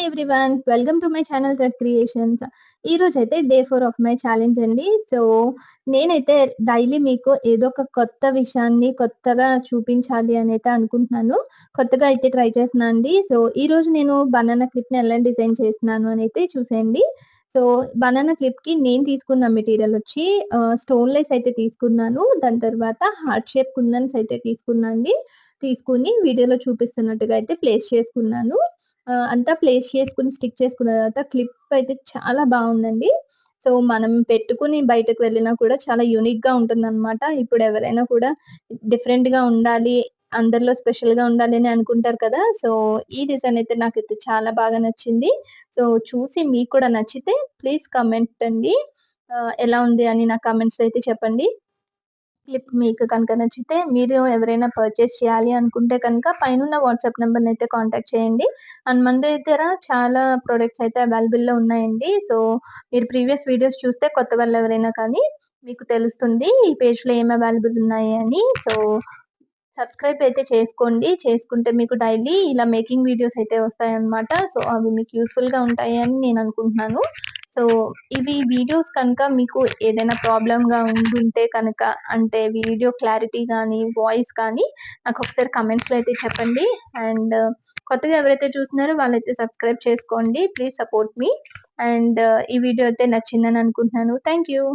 Everyone. Welcome to my channel red creations. ఈరోజైతే day 4 of my challenge అండి. So, నేనైతే daily మీకు ఏదో ఒక కొత్త విషయాన్ని కొత్తగా చూపించాలి అనైతే అనుకుంటున్నాను. కొత్తగా అయితే ట్రై చేస్తున్నా అండి. సో, ఈరోజు నేను బనానా క్లిప్‌ని ఎలా డిజైన్ చేస్తున్నాను అనైతే చూసేయండి. సో, బనానా క్లిప్‌కి నేను తీసుకున్న మెటీరియల్ వచ్చి స్టోన్ లేస్ అయితే తీసుకున్నాను. దాని తర్వాత హార్ట్ షేప్ కుందన్స్ అయితే తీసుకున్నా అండి. తీసుకొని వీడియోలో చూపిస్తున్నట్టుగా అయితే ప్లేస్ చేసుకున్నాను. అంతా ప్లేస్ చేసుకొని, స్టిక్ చేసుకున్న తర్వాత క్లిప్ అయితే చాలా బావుందండి. సో, మనం పెట్టుకొని బయటకు వెళ్ళినా కూడా చాలా యూనిక్‌గా ఉంటుందనమాట. ఇప్పుడు ఎవరైనా కూడా డిఫరెంట్‌గా ఉండాలి, అందరిలో స్పెషల్‌గా ఉండాలి అని అనుకుంటారు కదా! సో, ఈ డిజైన్ అయితే నాకైతే చాలా బాగా నచ్చింది. సో, చూసి మీకు కూడా నచ్చితే ప్లీజ్ కామెంట్ అండి. ఎలా ఉంది అని నా కామెంట్స్‌లో అయితే చెప్పండి. క్లిప్ మీకు కనుక నచ్చితే మీరు ఎవరైనా పర్చేస్ చేయాలి అనుకుంటే కనుక పైనున్న వాట్సాప్ నంబర్‌నైతే కాంటాక్ట్ చేయండి. అండ్ మన దగ్గర చాలా ప్రొడక్ట్స్ అయితే అవైలబుల్‌లో ఉన్నాయండి. సో, మీరు ప్రీవియస్ వీడియోస్ చూస్తే కొత్త వాళ్ళెవరైనా కానీ మీకు తెలుస్తుంది. ఈ పేజ్‌లో ఏం అవైలబుల్ ఉన్నాయి అని. సో, సబ్స్క్రైబ్ అయితే చేసుకోండి. చేసుకుంటే మీకు డైలీ ఇలా మేకింగ్ వీడియోస్ అయితే వస్తాయన్నమాట. సో, అవి మీకు యూజ్‌ఫుల్‌గా ఉంటాయి అని నేను అనుకుంటున్నాను. సో, ఇవి వీడియోస్ కనుక మీకు ఏదైనా ప్రాబ్లమ్‌గా ఉండుంటే కనుక అంటే వీడియో క్లారిటీ గానీ, వాయిస్ కానీ నాకొకసారి కామెంట్స్‌లో అయితే చెప్పండి. అండ్ కొత్తగా ఎవరైతే చూస్తున్నారో వాళ్ళైతే సబ్స్క్రైబ్ చేసుకోండి. Please support me. అండ్ ఈ వీడియో అయితే నచ్చిందని అనుకుంటున్నాను. Thank you.